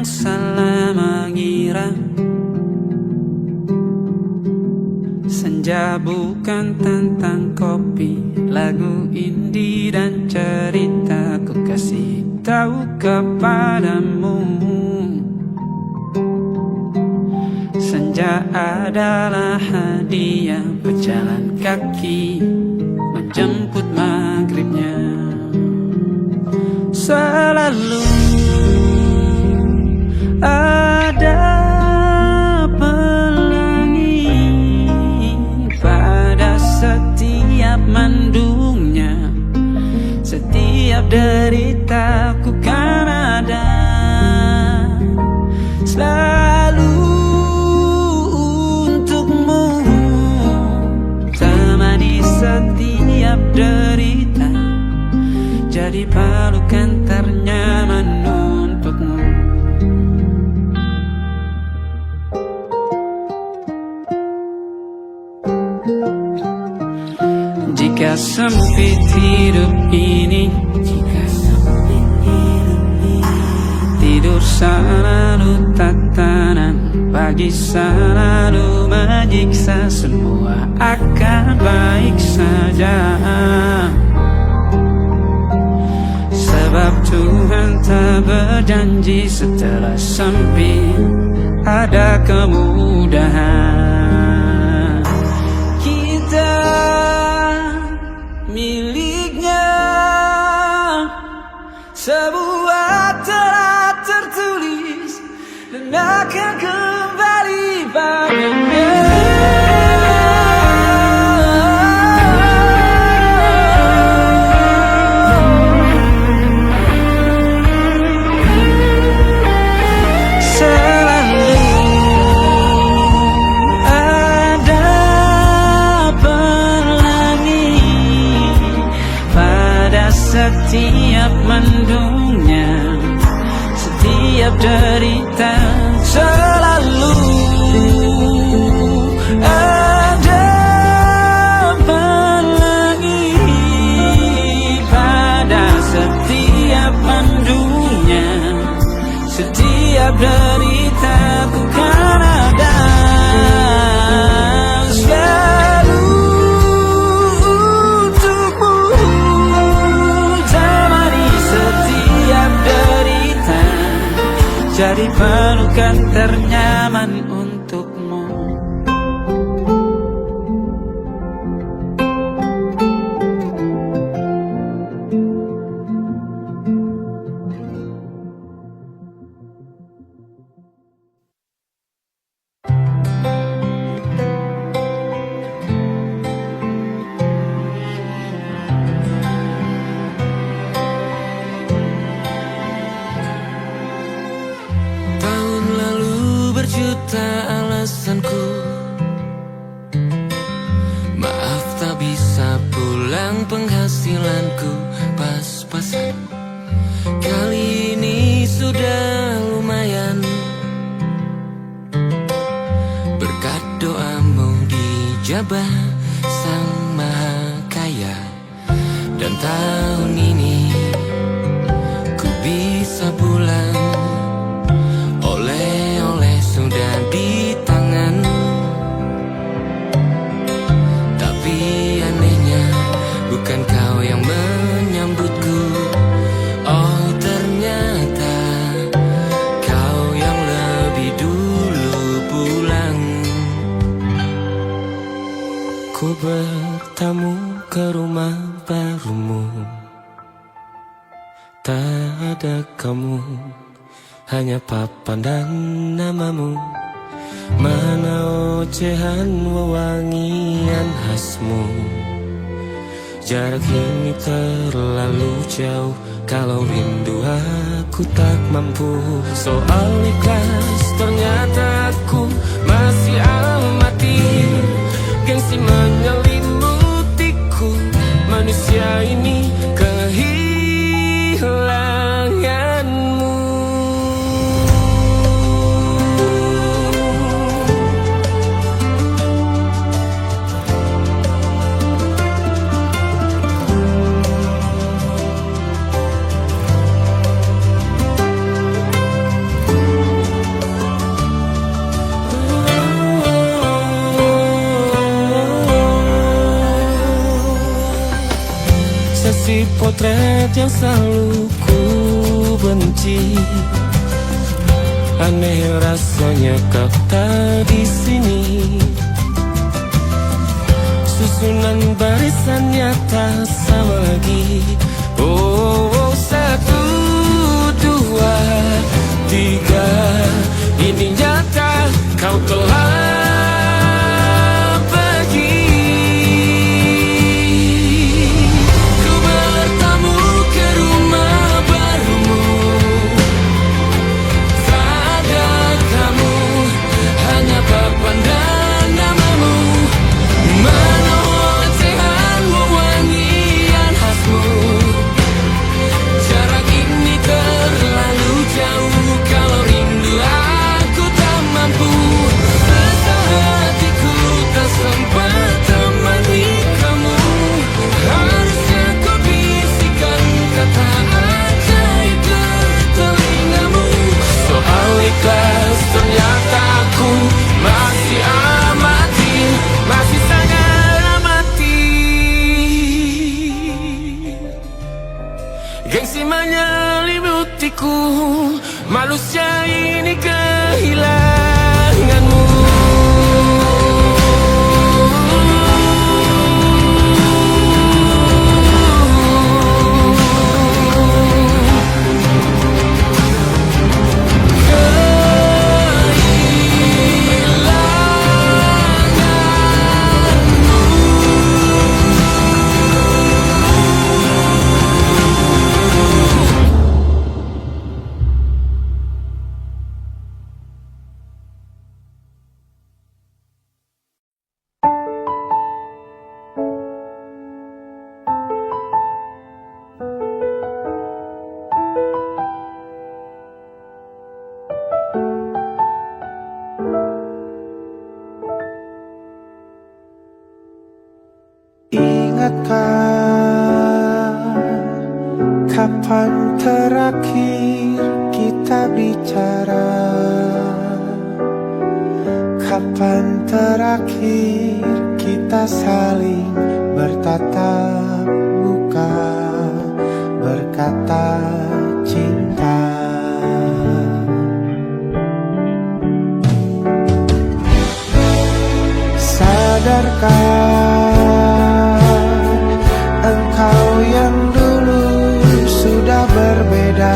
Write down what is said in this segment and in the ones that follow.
yang salah mengira senja bukan tentang kopi, lagu indie dan cerita ku kasih tahu kepadamu. Senja adalah hadiah berjalan kaki menjemput maghribnya. Selalu ada pelangi pada setiap mendungnya. Setiap derita ku kan ada selalu untukmu, temani setiap derita, jadi pelukan ternyaman untukmu. Jika sempit hidup ini, tidur selalu tatanan, pagi selalu menyiksa, semua akan baik saja. Sebab Tuhan tak berjanji setelah sempit ada kemudahan. Kita miliknya, sebuah telah tertulis dan akan kembali padanya. Setiap mendungnya, setiap derita, selalu ada pelangi pada setiap mendungnya. Setiap derita ku kan ada selalu untukmu, jadi pelukan ternyaman untukmu. Juta alasanku, maaf tak bisa pulang, penghasilanku pas-pasan. Kali ini sudah lumayan, berkat doamu dijabah Sang Maha Kaya. Dan tahun ini ku bisa pulang, sudah di tangan. Tapi anehnya bukan kau yang menyambutku. Oh ternyata kau yang lebih dulu pulang. Ku bertamu ke rumah barumu, tak ada kamu, hanya papan dan namamu. Mana ocehan wewangian khasmu. Jarak ini terlalu jauh, kalau rindu aku tak mampu. Soal ikhlas ternyata aku masih amati. Gengsi menyelimutiku, manusia ini kehilanganmu. seperti potret yang selalu ku benci. Aneh rasanya kau tak di sini. Susunan barisannya tak sama lagi. Oh, 1, 2, 3. Ini nyata kau telah pergi. Ku bertamu ke rumah barumu. Tak ada kamu, hanya papan dan namamu. Mana ocehanmu, wangian khasmu. Jarak ini terlalu jauh, kalau rindu aku tak mampu. Rasa hatiku tak sempat temani kamu. Harusnya kau bisikan kata ajaib ke telingamu. Soal ikhlas ternyata aku masih amati, masih sangat amati. Gengsi menyelimutiku, manusia ini kehilanganmu. Ingatkah kapan terakhir kita bicara? Kapan terakhir kita saling bertatap muka, berkata cinta? Sadarkah engkau yang dulu sudah berbeda,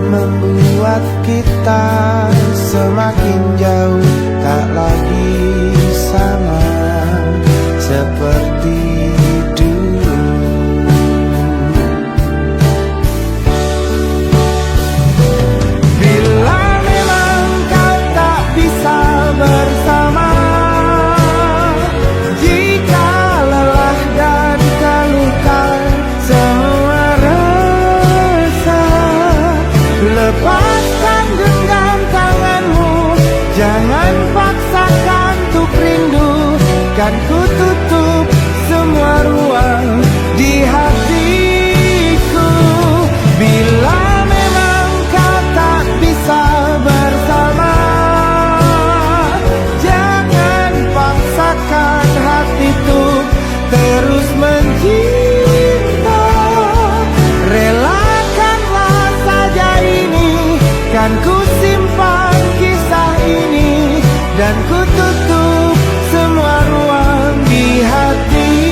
membuat kita semakin jauh, tak lagi sama seperti dulu. Bila memang kau tak bisa bersama, jika lelah dan terluka semua rasa, lepaskan genggam tanganmu, jangan paksakan untuk rindu. Kan ku tutup semua ruang di hatiku. Bila memang kau tak bisa bersama, jangan paksakan hatiku terus mencinta. Relakanlah saja ini, kan ku simpan kisah ini, dan ku tutup semua ruang di hatiku.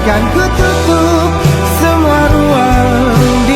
Kan ku tutup semua ruang di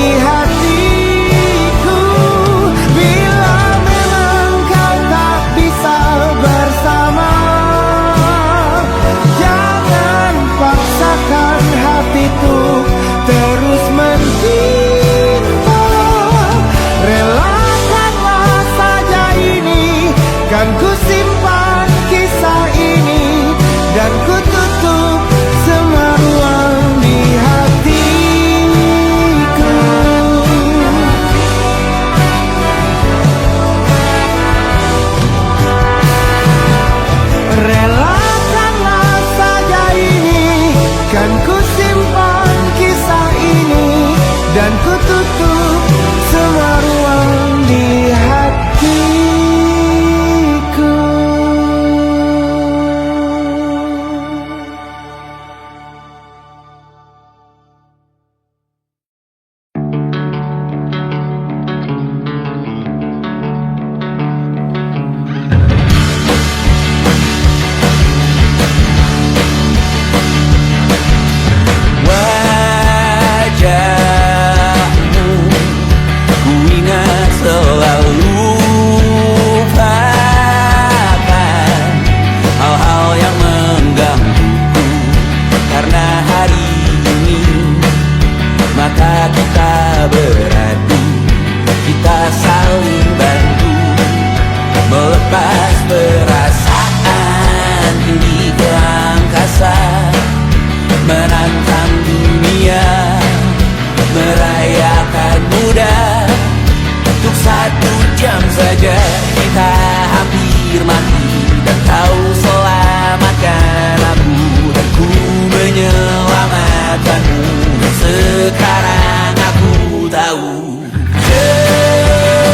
saja kita hampir mati, dan kau selamatkan aku, dan ku menyelamatkanmu. Dan sekarang aku tahu cerita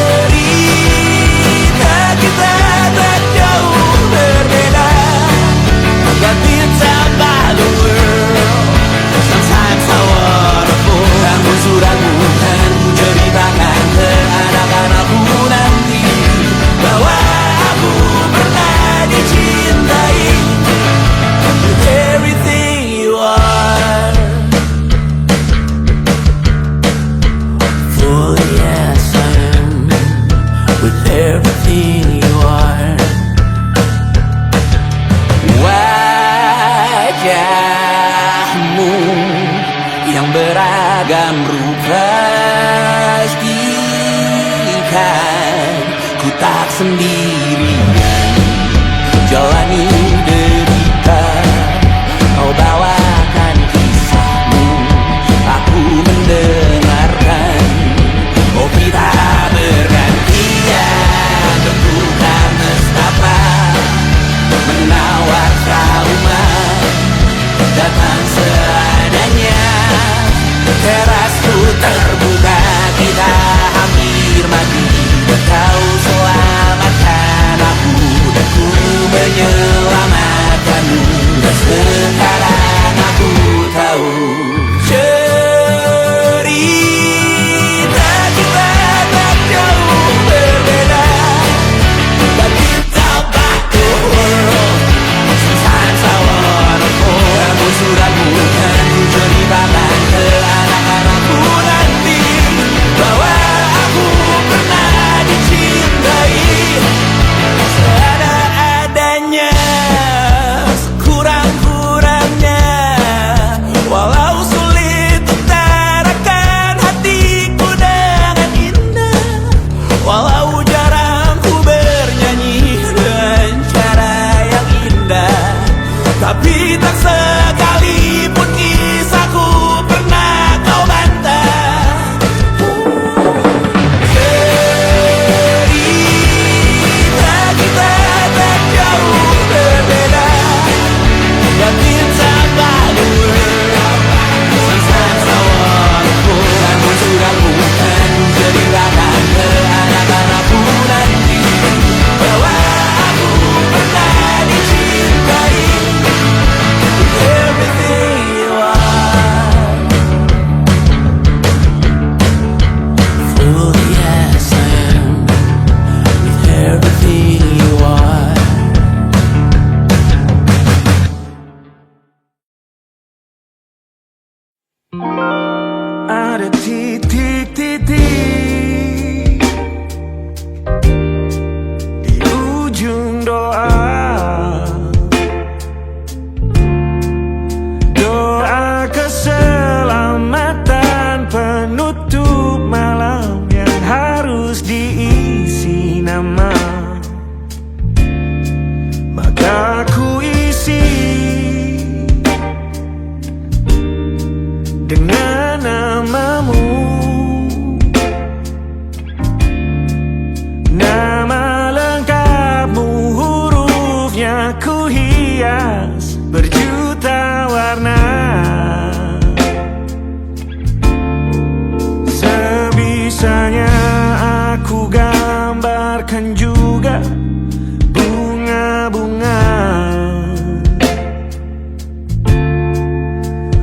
kita tak jauh berbeda, but it's about the world. Sometimes I wanna fall. Namun suratmu kan ku ceritakan ke anak-anakku nanti, bahwa aku pernah dicintai with everything you are. For yes I am with everything you are. Wajahmu yang beragam rupa pastikan ku tak sendirian jalani derita. Kau bawakan kisahmu, aku mendengarkan. Oh kita bergantian tentukan nestapa, menawar trauma datang seadanya. Terasku terbuka, kita hampir mati, dan kau selamatkan aku, dan ku menyelamatkanmu. Dan sekarang aku tahu cerita kita tak jauh berbeda, but it's about the world. Sometimes I wanna fall. Namun suratmu kan ku ceritakan ke anak-anakku nanti, bahwa aku pernah dicintai seada-adanya, sekurang-kurangnya. Walau sulit utarakan hatiku dengan indah, walau jarang ku bernyanyi dengan cara yang indah, tapi tak sekalipun kisahku pernah kau bantah. Cerita kita tak jauh berbeda, but it's about the world. Sometimes I wanna fall. Namun suratmu kan ceritakan ke anak-anakku nanti, bahwa aku pernah dicintai with everything you are. Fully yes I am with everything you are. Ada titik-titik di ujung doa, doa keselamatan penutup malam yang harus diisi nama. Maka ku isi dengan namamu, nama lengkapmu, hurufnya ku hias berjuta warna. Sebisanya aku gambarkan juga bunga-bunga,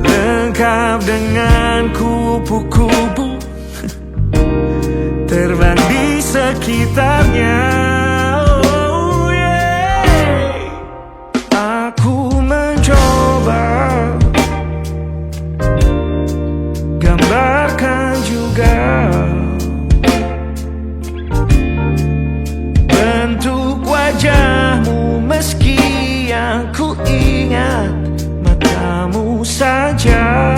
lengkap dengan kupu-kupu terbang di sekitarnya. Oh yeah. Aku mencoba gambarkan juga bentuk wajahmu, meski yang ku ingat matamu saja.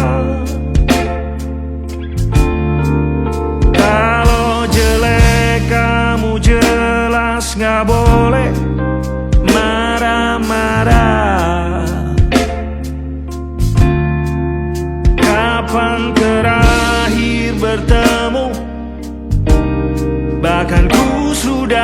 Kalau jelek kamu jelas gak boleh marah-marah. Kapan terakhir bertemu, bahkan ku sudah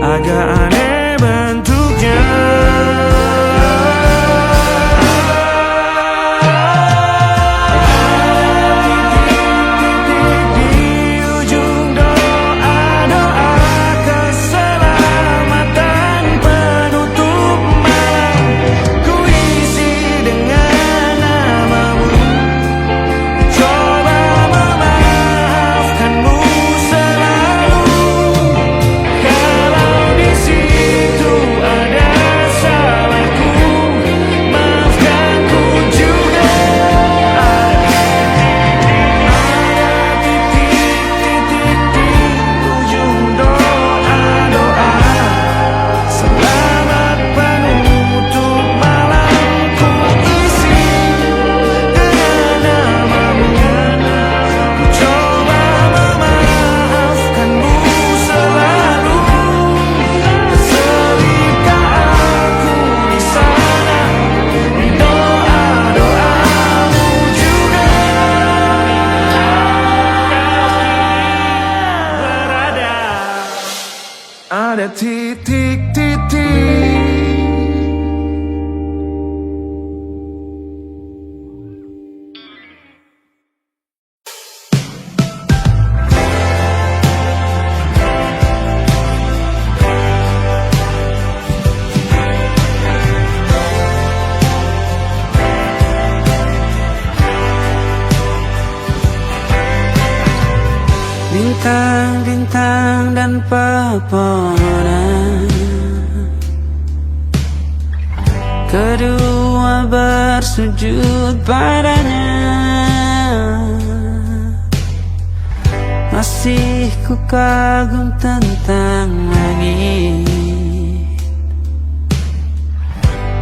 agak aneh bentuknya. Ada titik-titik. Bintang-bintang dan pepohonan, kedua bersujud padanya. Masih ku kagum tentang langit,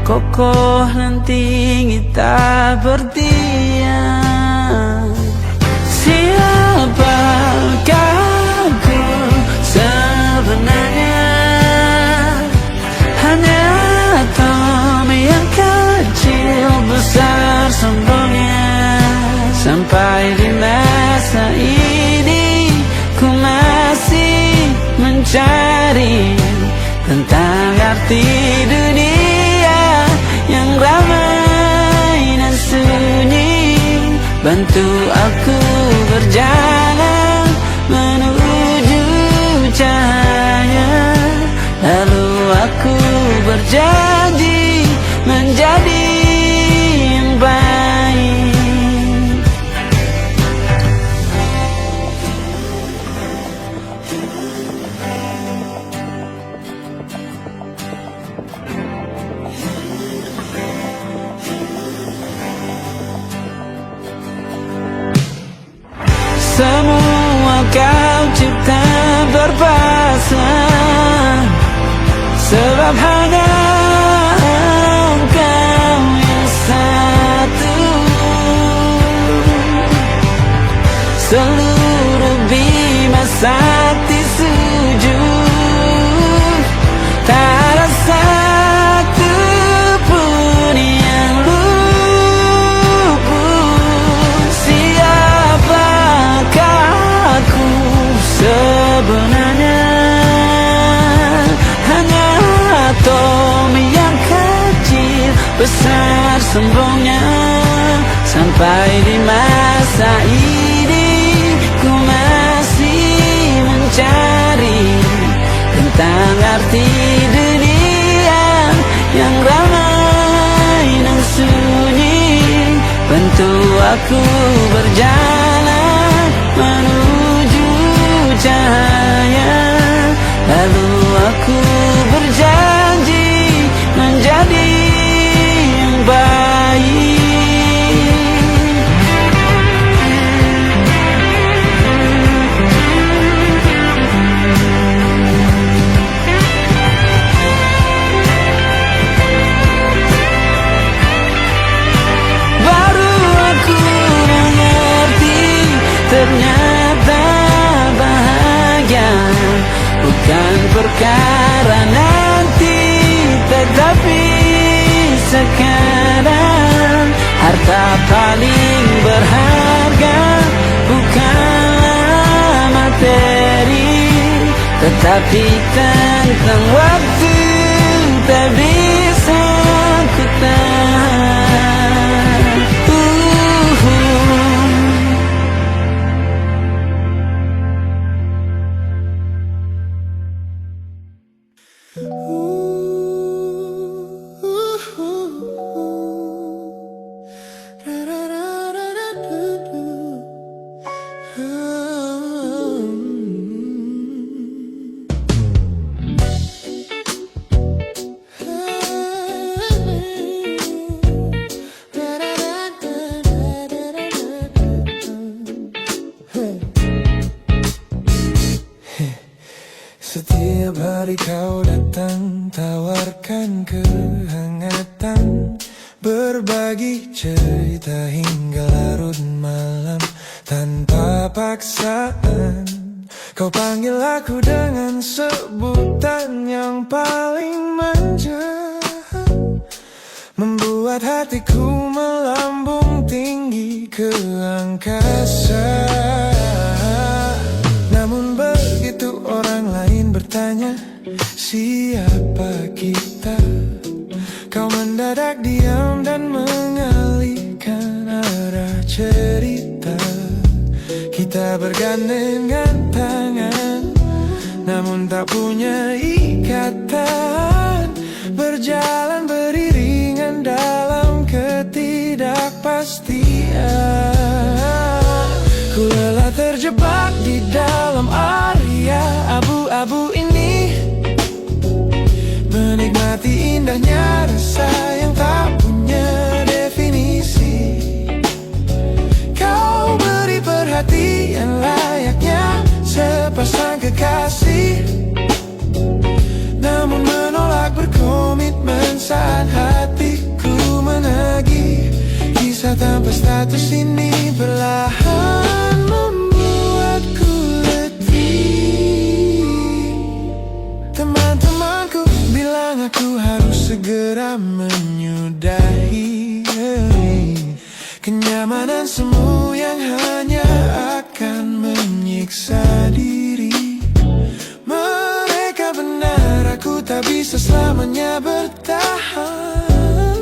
kokoh dan tinggi tak berdiam. Siapakah aku sebenarnya? Hanya Tommy yang kecil besar sombongnya. Sampai di masa ini ku masih mencari tentang arti dunia yang ramai dan sunyi. Bantu aku berjalan menuju cahaya, lalu aku berjanji menjadi yang baik. Semua kau cipta berpasang, sebab hanya Engkau yang satu. Seluruh bima sakti sujud, tak ada satu pun yang luput. Siapakah aku sebenarnya? Hanya Tommy yang kecil besar sombongnya. Sampai di masa ini ku masih mencari tentang arti dunia yang ramai dan sunyi. Bantu aku berjalan menuju cahaya, lalu aku berjanji menjadi yang baik. Baru aku mengerti, ternyata bahagia bukan perkara nanti, tetapi sekarang. Harta paling berharga bukanlah materi, Tetapi tentang waktu tak bisa ku tahan. Setiap hari kau datang, tawarkan kehangatan, berbagi cerita hingga larut malam tanpa paksaan. Kau panggil aku dengan sebutan yang paling manja, membuat hatiku melambung tinggi ke angkasa. Namun begitu orang lain bertanya, siapa kita? Kau mendadak diam dan mengalihkan arah cerita. Kita bergandengan tangan, namun tak punya ikatan, berjalan beriringan dalam ketidakpastian. Ku lelah terjebak di dalam area abu-abu ini, menikmati indahnya rasa yang tak punya definisi. Kau beri perhatian layaknya sepasang kekasih, namun menolak berkomitmen saat hatiku menagih. Kisah tanpa status ini perlahan membuatku letih. Teman-temanku bilang aku harus segera menyudahi kenyamanan semu yang hanya akan menyiksa diri. Mereka benar, aku tak bisa selamanya bertahan,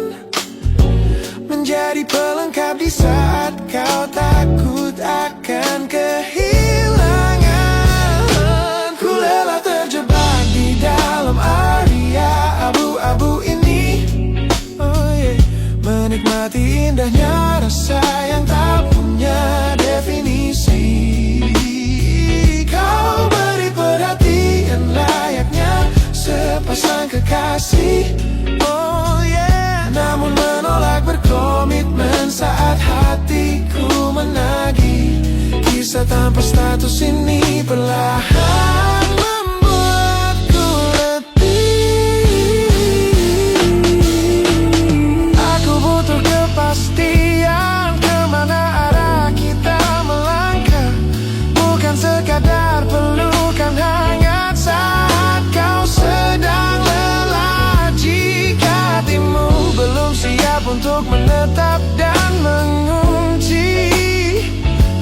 menjadi pelengkap di saat kau takut akan kehilangan. Ku lelah terjebak di dalam area abu-abu ini, menikmati indahnya rasa yang tak punya definisi. Kau beri perhatian layaknya sepasang kekasih, namun menolak berkomitmen saat hatiku menagih. Kisah tanpa status ini perlahan membuatku letih. Aku butuh kepastian kemana arah kita melangkah, bukan sekadar pelukan hangat saat kau sedang lelah. Jika hatimu belum siap untuk menetap dan mengunci,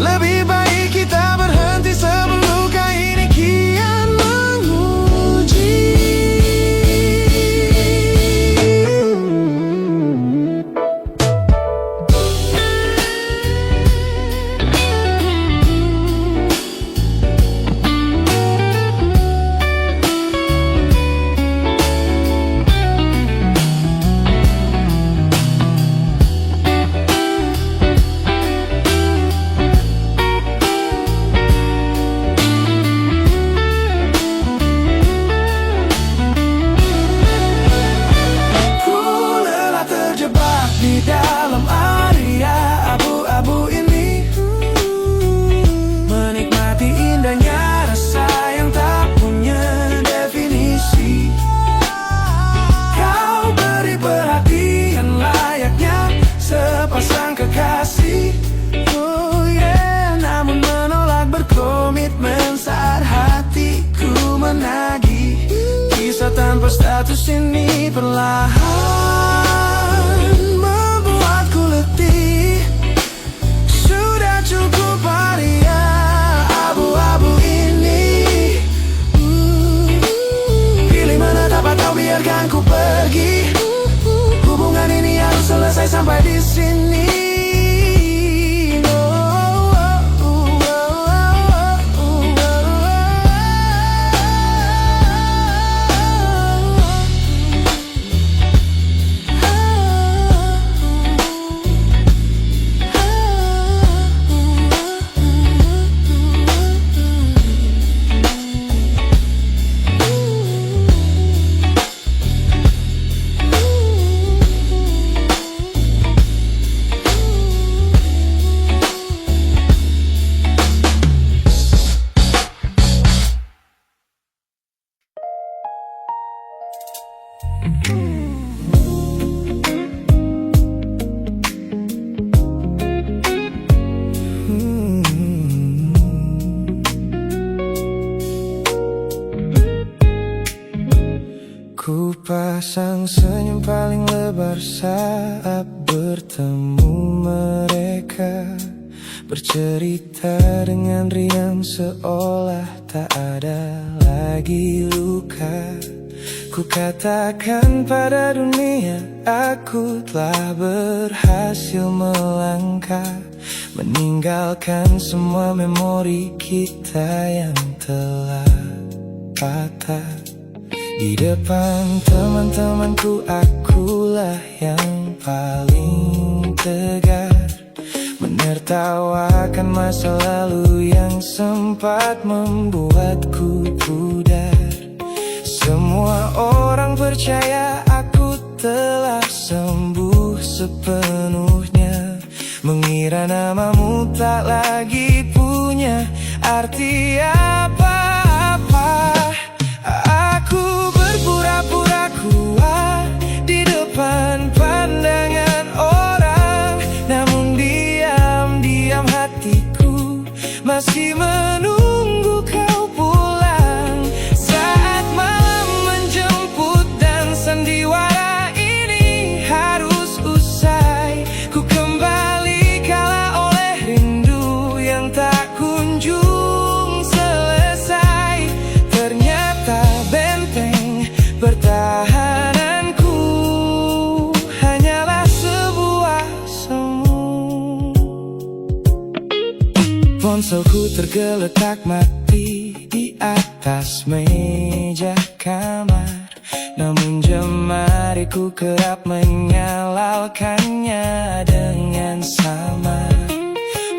lebih baik kita berhenti sebelum luka ini kian menguji. Di dalam area abu-abu ini, menikmati indahnya rasa yang tak punya definisi. Kau beri perhatian layaknya sepasang kekasih, namun menolak berkomitmen saat hatiku menagih. Kisah tanpa status ini perlahan membuatku letih. Sudah cukup area abu-abu ini, biarkan ku pergi. Hubungan ini harus selesai sampai di sini. Ku pasang senyum paling lebar saat bertemu mereka, bercerita dengan riang seolah tak ada lagi luka. Ku katakan pada dunia aku telah berhasil melangkah, meninggalkan semua memori kita yang telah patah. Di depan teman-temanku akulah yang paling tegar, menertawakan masa lalu yang sempat membuatku pudar. Semua orang percaya aku telah sembuh sepenuhnya, mengira namamu tak lagi punya arti apa-apa. Aku berpura-pura kuat di depan pandangan orang, namun diam-diam hatiku masih menunggu kau pulang. Saat malam menjemput dan sandiwara ini harus usai, ku kembali kala oleh rindu yang tak kunjung selesai. Ternyata benteng pertahananku hanyalah sebuah semu. Ponselku tergeletak mati di atas meja kamar, namun jemariku kerap menyalakannya dengan samar.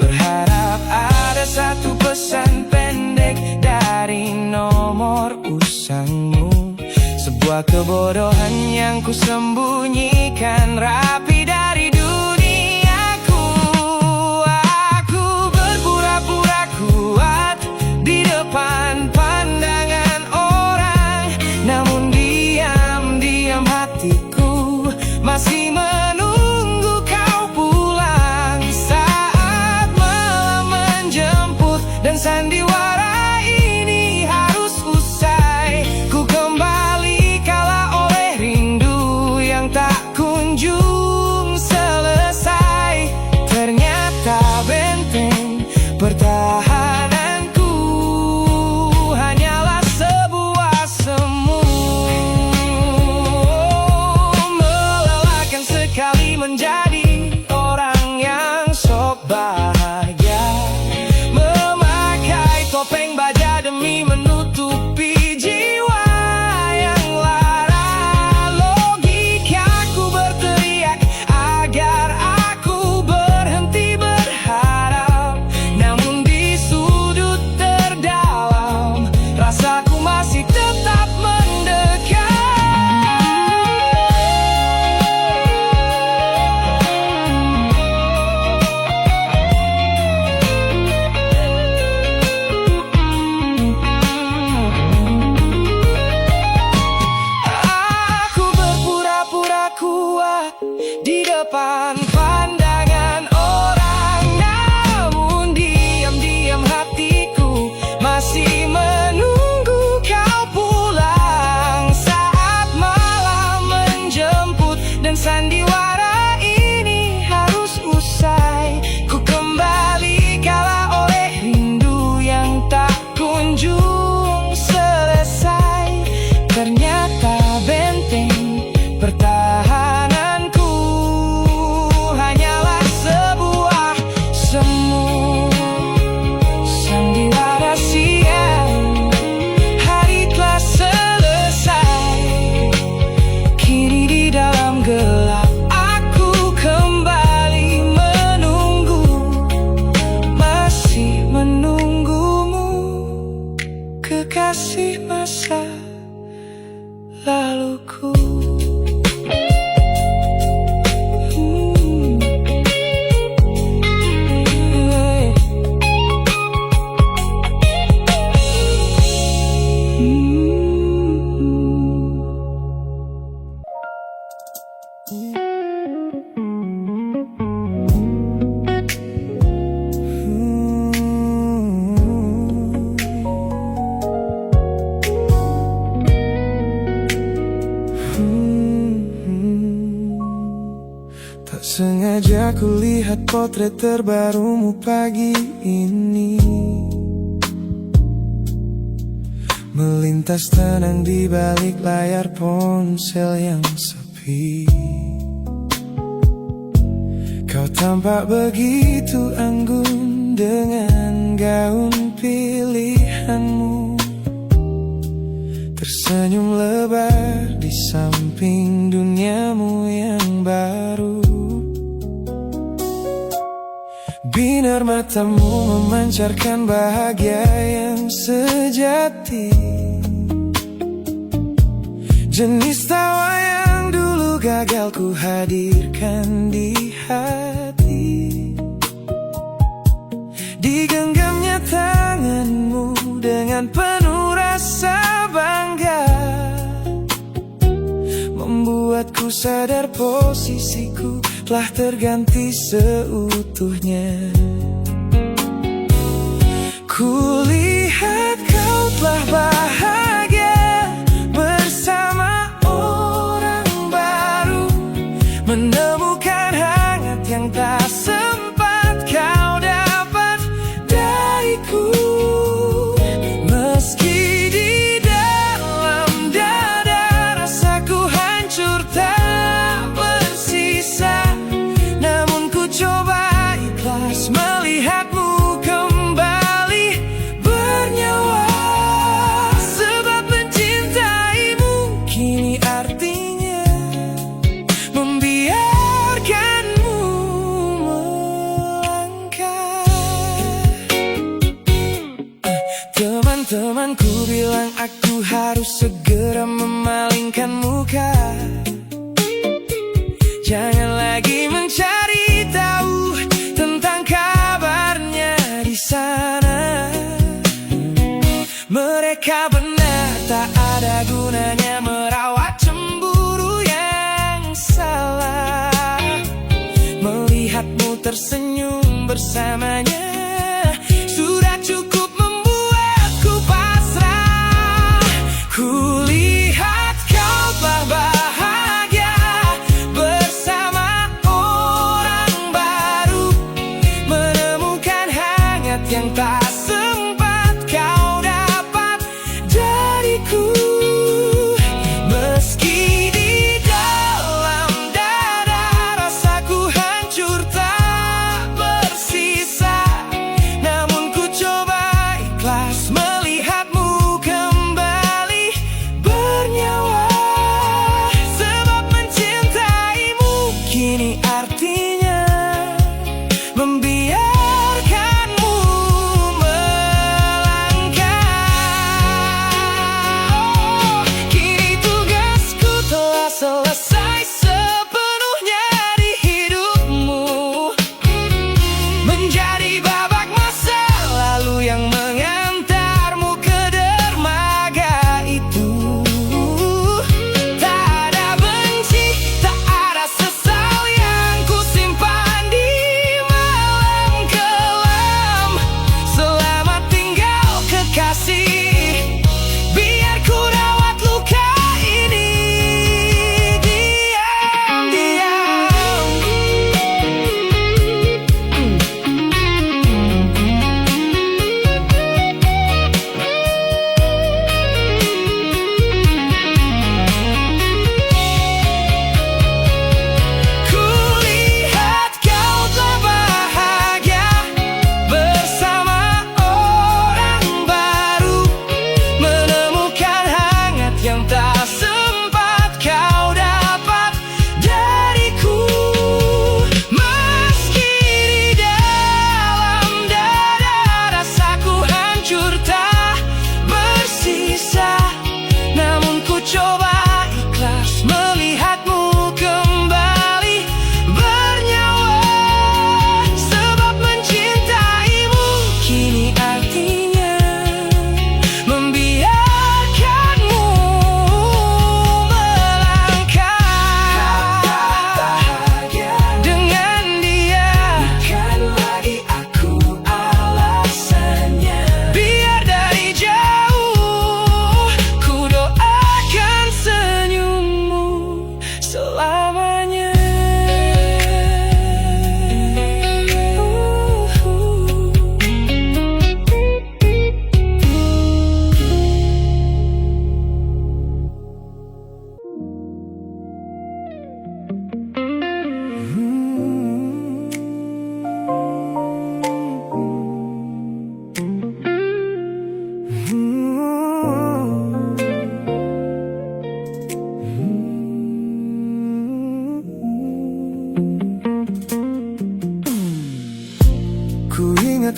Berharap ada satu pesan pendek dari nomor usangmu, sebuah kebodohan yang ku sembunyikan rapi dari duniaku. Aku berpura-pura kuat di depan pandangan orang, namun diam-diam hatiku masih menunggu kau pulang. Saat malam menjemput dan sandiwara ini harus usai, ku kembali kala oleh rindu yang tak kunjung laluku. Tak sengaja kulihat potret terbarumu pagi ini, melintas tenang di balik layar ponsel yang sepi. Kau tampak begitu anggun dengan gaun pilihanmu, tersenyum lebar di samping duniamu yang baru. Binar matamu memancarkan bahagia yang sejati, jenis tawa yang dulu gagal ku hadirkan di hati. Digenggamnya tanganmu dengan penuh rasa bangga, membuatku sadar posisiku telah terganti seutuhnya. Kulihat kau telah bahagia bersama orang baru, menemukan hangat yang tak sempat kau dapat dariku. Meski di dalam dada rasaku hancur tak bersisa, namun ku coba ikhlas melihatmu kembali bernyawa. Sebab mencintaimu kini artinya membiarkanmu melangkah. Teman-temanku bilang aku harus segera memalingkan muka, jangan lagi mencari tahu tentang kabarnya di sana. Mereka benar, tak ada gunanya merawat cemburu yang salah. Melihatmu tersenyum bersamanya sudah cukup membuatku pasrah. Kulihat kau telah bahagia bersama orang baru, menemukan hangat yang tak sempat kau dapat dariku. Meski di dalam dada rasaku hancur tak bersisa,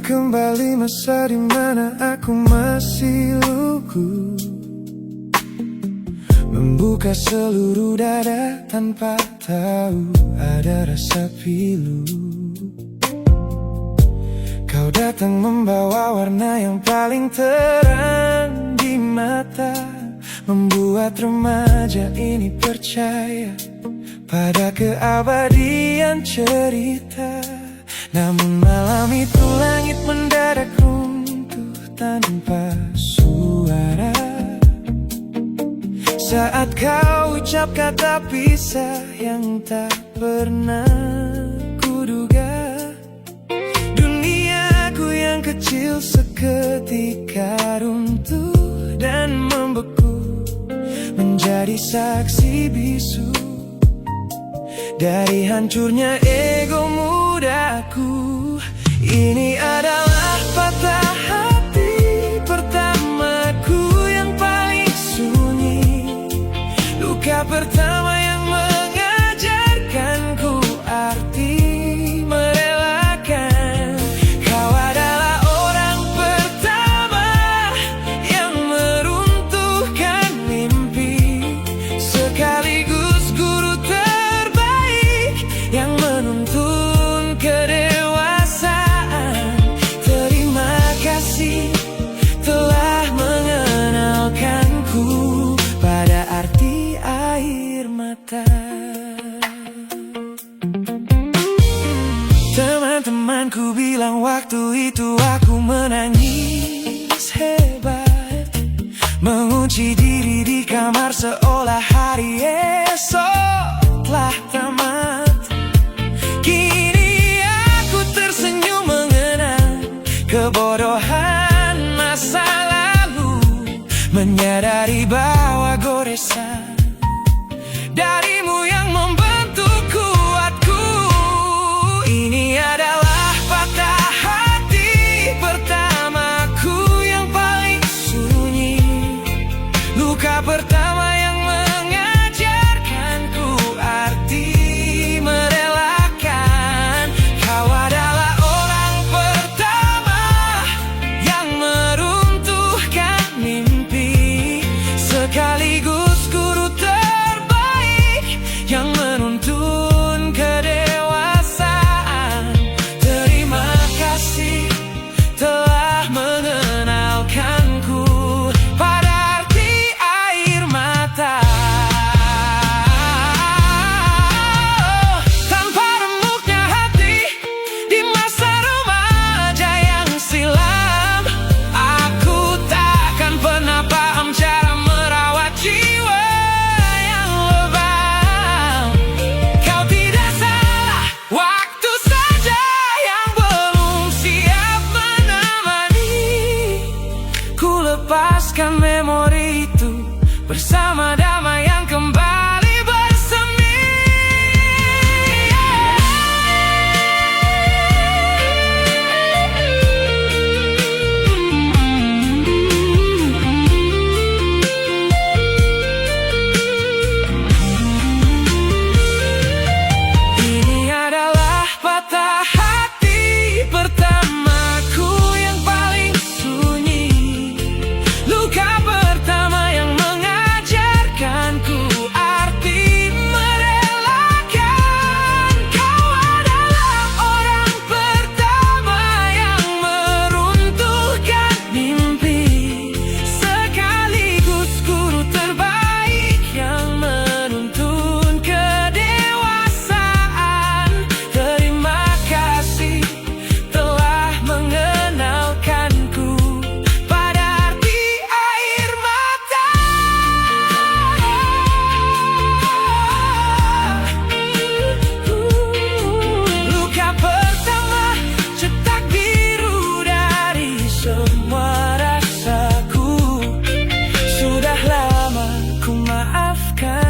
kembali masa dimana aku masih lugu, membuka seluruh dada tanpa tahu ada rasa pilu. Kau datang membawa warna yang paling terang di mata, membuat remaja ini percaya pada keabadian cerita. Namun malam itu langit mendadak runtuh tanpa suara saat kau ucap kata pisah yang tak pernah kuduga. Duniaku yang kecil seketika runtuh dan membeku, menjadi saksi bisu dari hancurnya ego mudaku. Ini adalah patah hati pertamaku yang paling sunyi, luka pertama yang mengajarkanku arti merelakan. Kau adalah orang pertama yang meruntuhkan mimpi, sekaligus guru terbaik yang menuntun kedewasaan. Terima kasih telah mengenalkanku pada arti air mata. Teman-temanku bilang waktu itu aku menangis hebat, mengunci diri di kamar seolah hari esok telah tamat. Kini aku tersenyum mengenang kebodohan masa lalu, menyadari bahwa goresan darimu yang membentuk kuatku. Ini adalah patah hati pertamaku yang paling sunyi, luka pertama yang mengajarkanku arti merelakan. Kau adalah orang pertama yang meruntuhkan mimpi, sekaligus guru terbaik yang menuntun kedewasaan. Terima kasih telah mengenalkanku pada arti air mata. Tanpa remuknya hati di masa remaja yang silam, aku takkan pernah paham cara merawat jiwa yang lebam. Kau tidak salah, waktu saja yang belum siap menemani. Ku lepaskan memori itu bersama damai yang kembali bersemi. Ini adalah patah hati pertamaku yang paling sunyi, luka pertama yang mengajarkanku arti merelakan. Kau adalah orang pertama yang meruntuhkan mimpi, sekaligus guru terbaik yang menuntun kedewasaan. Terima kasih telah mengenalkanku pada arti air mata. Luka pertama cetak biru dari semua rasaku. Sudah lama ku maafkan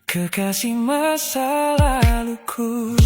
kekasih masa laluku.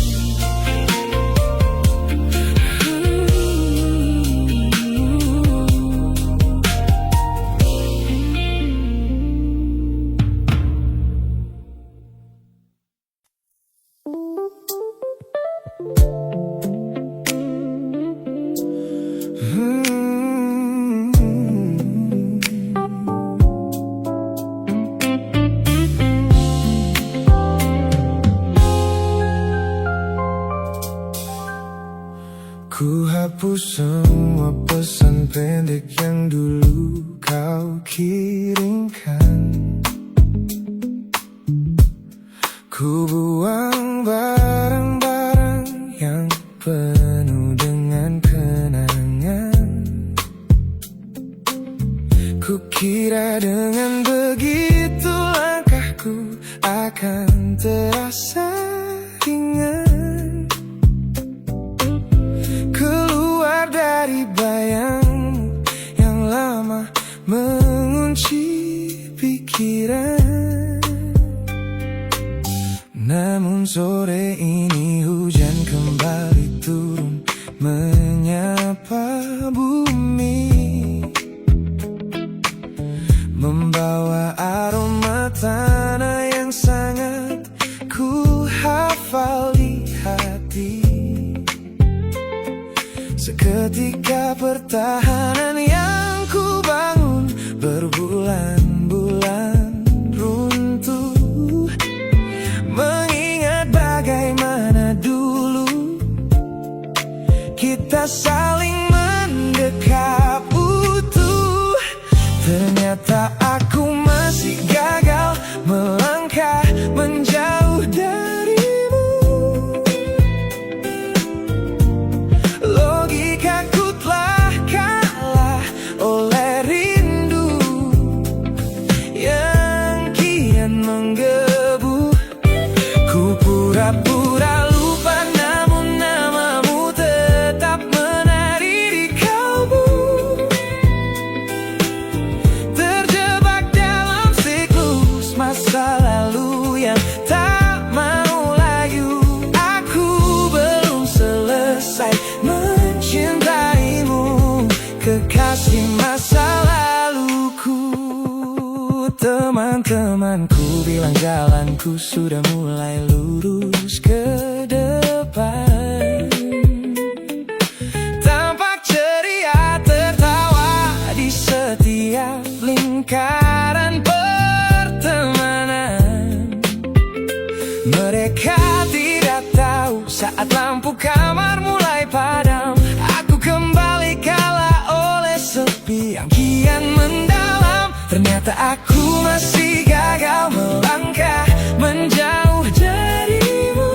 Ku hapus semua pesan pendek yang dulu kau kirimkan. Ku buang barang-barang yang penuh dengan kenangan. Ku kira dengan begitu langkahku akan terasa ringan. Keluar dari bayangmu yang lama mengunci pikiran. Namun sore ini hujan kembali turun menyapa bumi, membawa aroma tanah yang sangat ku hafal di hati. Seketika pertahanan yang ku bangun berbulan-bulan runtuh. Mengingat bagaimana dulu kita saling mendekap utuh. Ternyata aku masih gagal melangkah menjauh darimu. Logikaku telah kalah oleh rindu yang kian menggebu. Ku pura-pura lupa namun namamu tetap menari di kalbu. Terjebak dalam siklus masa lalu yang tak mau layu. Aku belum selesai mencintaimu, kekasih masa laluku. Teman-temanku bilang jalanku sudah mulai lurus ke depan. Tampak ceria tertawa di setiap lingkaran pertemanan. Mereka tidak tahu saat lampu kamar mulai padam, aku kembali kalah oleh sepi yang kian mendalam. Ternyata aku masih gagal melangkah menjauh darimu.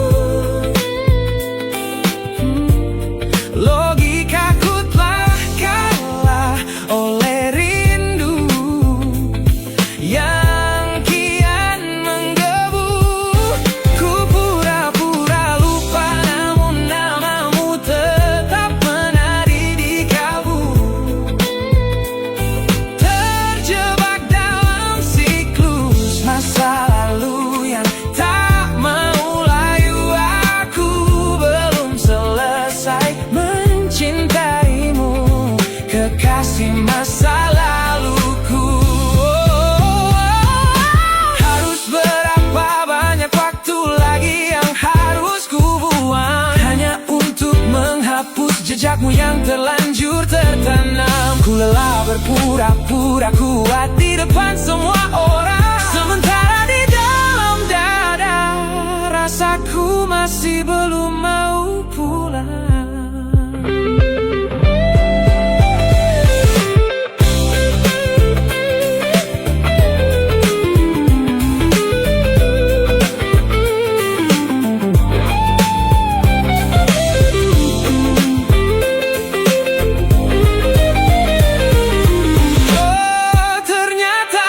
Logikaku telah kalah oleh rindu yang kian menggebu. Ku pura-pura lupa namun namamu tetap menari di kalbu. Terjebak dalam siklus masa lalu yang tak mau layu. Aku belum selesai mencintaimu, kekasih masa laluku. Harus berapa banyak waktu lagi yang harus ku buang hanya untuk menghapus jejakmu yang terlanjur tertanam. Ku lelah berpura-pura kuat di depan semua orang, sementara di dalam dada rasaku masih belum mau pulang. Ternyata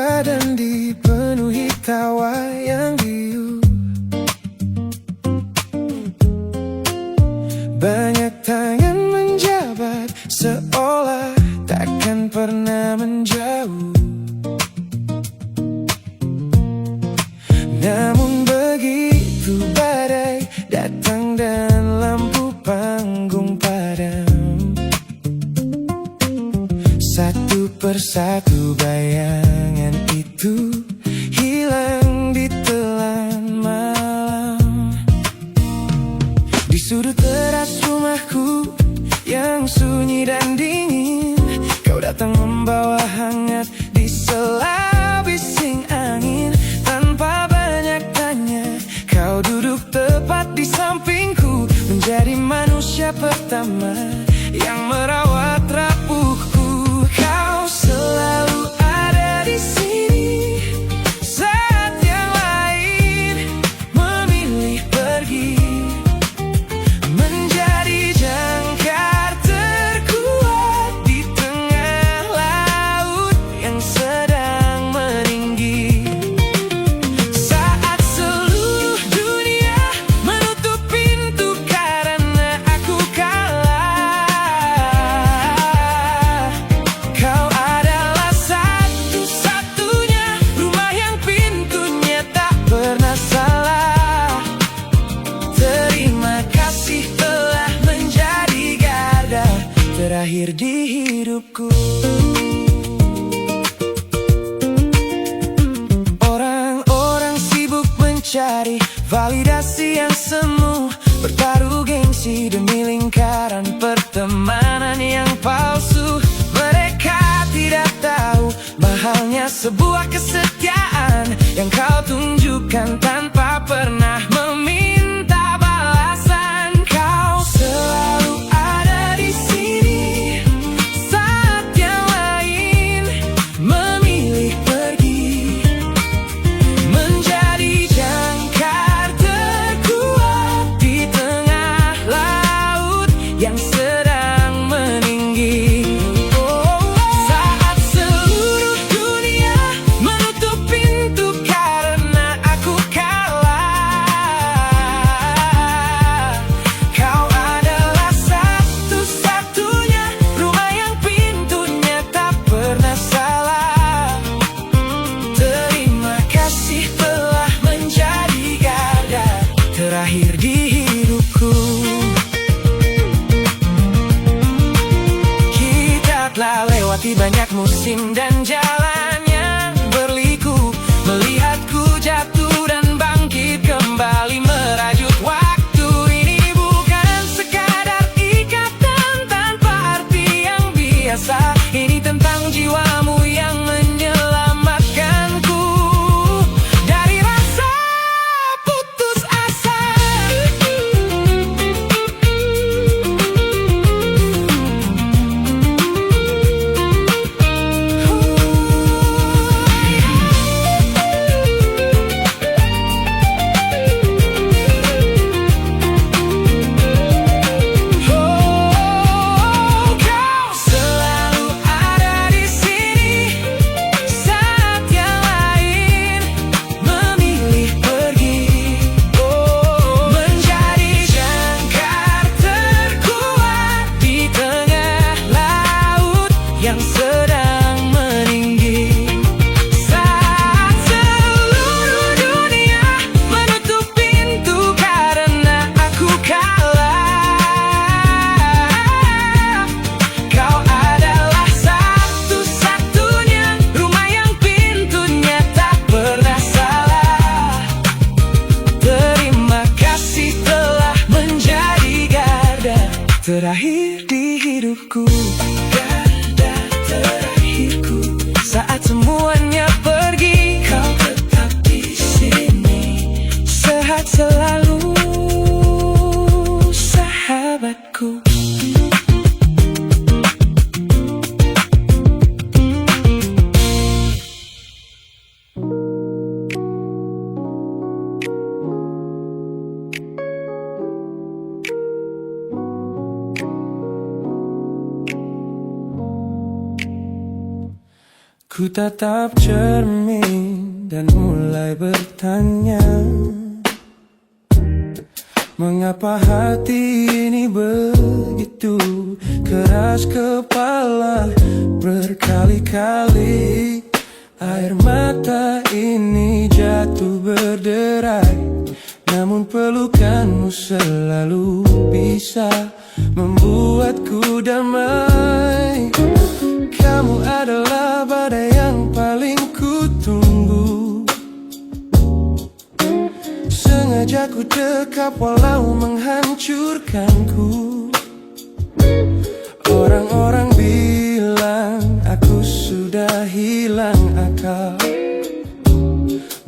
mesra dan dipenuhi tawa yang riuh. Banyak tangan menjabat seolah takkan pernah menjauh. Namun begitu badai datang dan lampu panggung padam, satu persatu bayangan itu hilang di telan malam. Di sudut teras rumahku yang sunyi dan dingin, kau datang membawa hangat di sela bising angin. Tanpa banyak tanya, kau duduk tepat di sampingku, menjadi manusia pertama yang merawat rapuhku. Kau selalu ada di sini saat yang lain memilih pergi, menjadi jangkar terkuat di tengah laut yang sedang meninggi. Saat seluruh dunia menutup pintu karena aku kalah, kau adalah satu-satunya rumah yang pintunya tak pernah salah. Terima kasih telah menjadi garda terakhir di hidupku. Orang-orang sibuk mencari validasi yang semu, bertaruh gengsi demi lingkaran pertemanan yang palsu. Mereka tidak tahu mahalnya sebuah kesetiaan yang kau tunjukkan tanpa pernah meminta balasan. Kau selalu ada di sini saat yang lain memilih pergi, menjadi jangkar terkuat di tengah laut yang sedang meninggi. Saat seluruh dunia menutup pintu karena aku kalah, kau adalah satu-satunya rumah yang pintunya tak pernah salah. Terima kasih telah menjadi garda terakhir di hidupku. Kita telah lewati banyak musim dan jalan yang berliku, melihatku jatuh dan bangkit kembali merajut waktu. Ini bukan sekadar ikatan tanpa arti yang biasa, ini tentang jiwamu yang menyelamatkanku dari rasa putus asa. Kau selalu ada di sini saat yang lain memilih pergi, menjadi jangkar terkuat di tengah laut yang sedang meninggi. Saat seluruh dunia menutup pintu karena aku kalah, kau adalah satu-satunya rumah yang pintunya tak pernah salah. Terima kasih telah menjadi garda terakhir di hidupku. Garda terakhirku saat semuanya pergi, kau tetap di sini. Sehat selalu sahabatku. Ku tatap cermin dan mulai bertanya, mengapa hati ini begitu keras kepala? Berkali-kali air mata ini jatuh berderai, namun pelukanmu selalu bisa membuatku damai. Kamu adalah badai yang paling ku tunggu. Sengaja ku dekap walau menghancurkanku. Orang-orang bilang aku sudah hilang akal,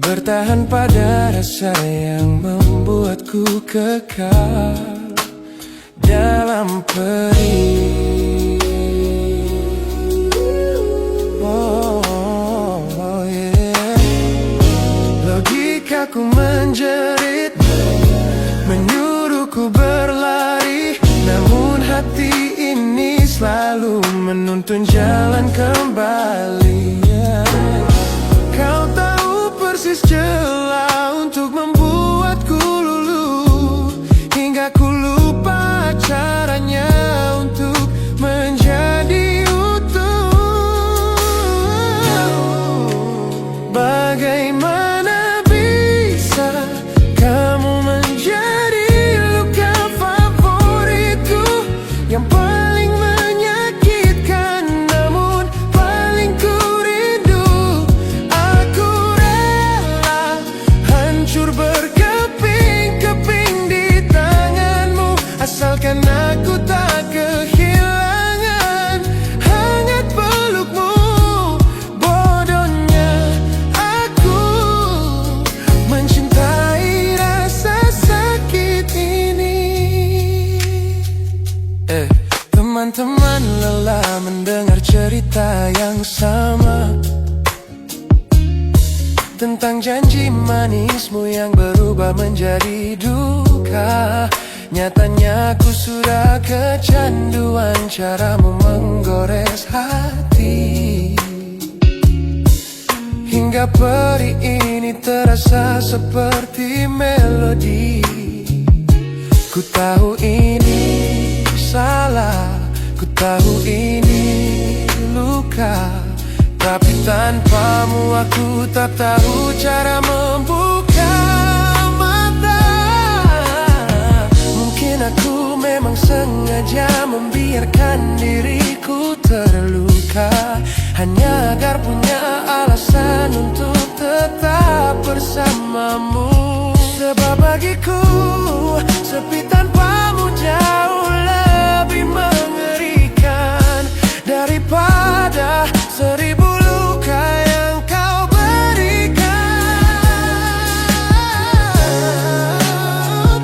bertahan pada rasa yang membuatku kekal dalam perih. Logikaku menjerit, menyuruhku berlari, namun hati ini selalu menuntun jalan kembali. Kau tahu persis celah untuk membuatku luluh, hingga ku lupa caranya untuk menjadi utuh. Bagaimana bisa kamu menjadi luka favoritku, yang paling menyakitkan namun paling ku rindu. Aku rela hancur berkeping-keping di tanganmu, asalkan aku tak kehilangan hangat pelukmu. Bodohnya aku mencintai rasa sakit ini. Teman-teman lelah mendengar cerita yang sama tentang janji manismu yang berubah menjadi duka. Nyatanya aku sudah kecanduan caramu menggores hati, hingga perih ini terasa seperti melodi. Ku tahu ini salah, ku tahu ini luka, tapi tanpamu aku tak tahu cara membuka mata. Mungkin aku memang sengaja membiarkan diriku terluka, hanya agar punya alasan untuk tetap bersamamu. Sebab bagiku sepi tanpamu jauh lebih mengerikan daripada 1000 luka yang kau berikan.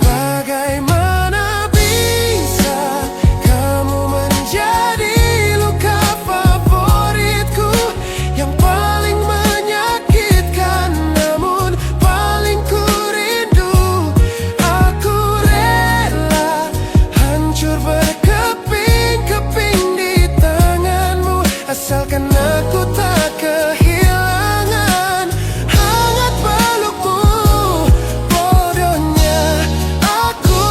Bagaimana bisa kamu menjadi luka favoritku, yang paling menyakitkan namun paling ku rindu. Aku rela hancur berkeping-keping di tanganmu, asalkan aku tak kehilangan hangat pelukmu. Bodohnya aku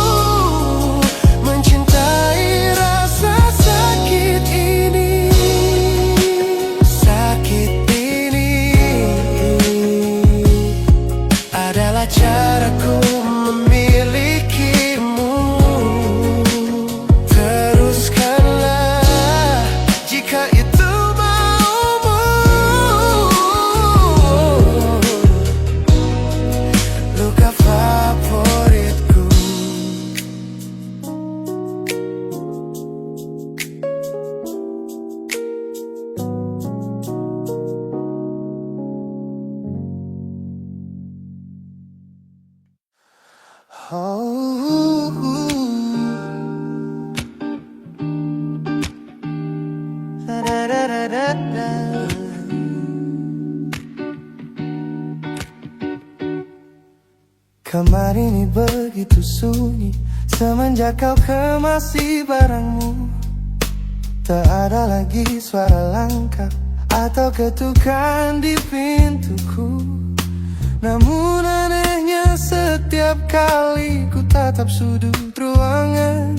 mencintai rasa sakit ini. Sakit ini adalah caraku memilikimu. Teruskanlah jika itu maumu. Luka favoritku. Kamar ini begitu sunyi semenjak kau kemasi barangmu. Tak ada lagi suara langkah atau ketukan di pintuku. Namun anehnya setiap kali ku tatap sudut ruangan,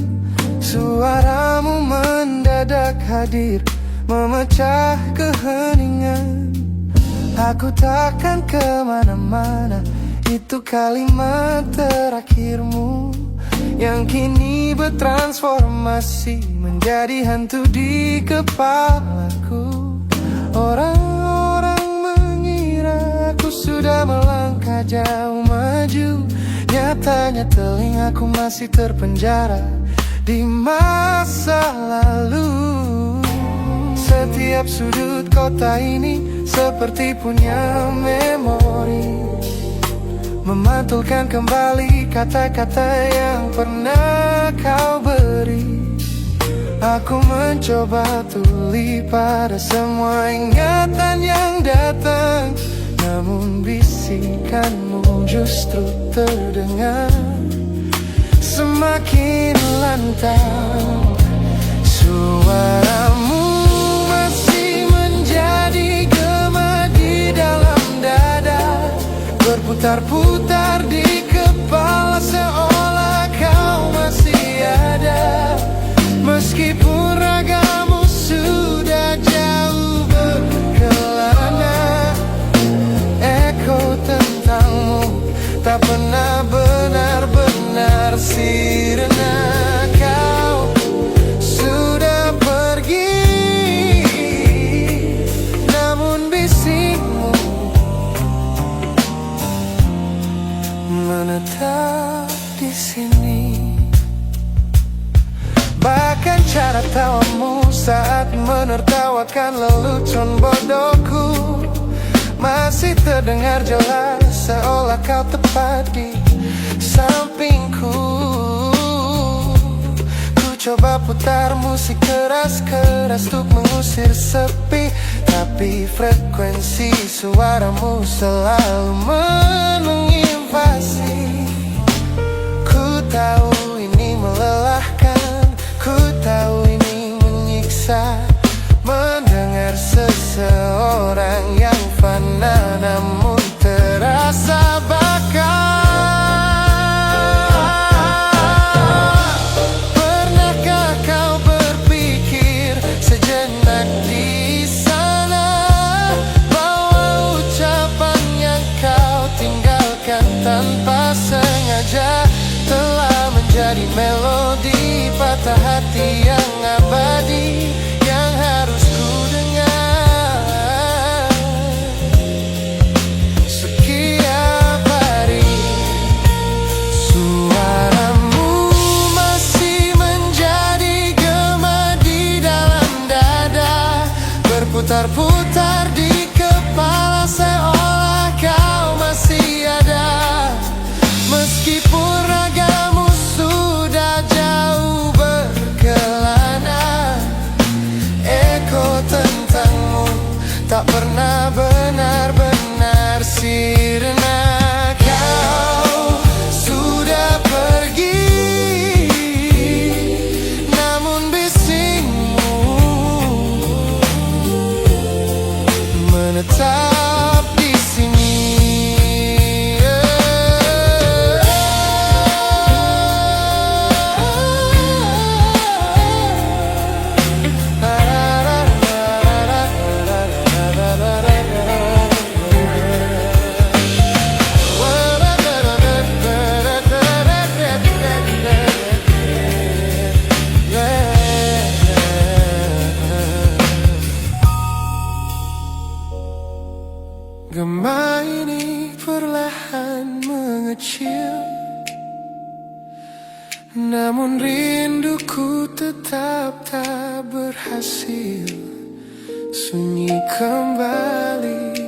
suaramu mendadak hadir, memecah keheningan. Aku takkan kemana-mana, itu kalimat terakhirmu yang kini bertransformasi menjadi hantu di kepalaku. Orang-orang mengira aku sudah melangkah jauh maju, nyatanya telingaku masih terpenjara di masa lalu. Setiap sudut kota ini seperti punya memori, memantulkan kembali kata-kata yang pernah kau beri. Aku mencoba tuli pada semua ingatan yang datang, namun bisikanmu justru terdengar semakin lantang. Suaramu masih menjadi gema di dalam dada, berputar-putar di kepala seolah kau masih ada. Meskipun ragamu sudah jauh berkelana, eko tentangmu tak pernah benar-benar sirna. Kau sudah pergi, namun bisikmu menetap di sini. Bahkan cara tawamu saat menertawakan lelucon bodohku masih terdengar jelas, seolah kau tepat di sampingku. Ku coba putar musik keras-keras untuk mengusir sepi, tapi frekuensi suaramu selalu menginvasi. Ku tahu ini melelahkan, ku tahu ini menyiksa, mendengar seseorang yang fana namun terasa bakal. Pernahkah kau berpikir sejenak di sana bahwa ucapan yang kau tinggalkan tanpa sengaja telah menjadi melodi patah hati yang abadi, yang harus ku dengar setiap hari. Suaramu masih menjadi gema di dalam dada, berputar-putar di kepala seolah kau masih ada. Meskipun ragamu sudah jauh berkelana, eko tentangmu tak pernah benar-benar sirna. Kau sudah pergi, namun bisikmu menetap di sini. Gema ini perlahan mengecil, namun rinduku tetap tak berhasil sunyi kembali.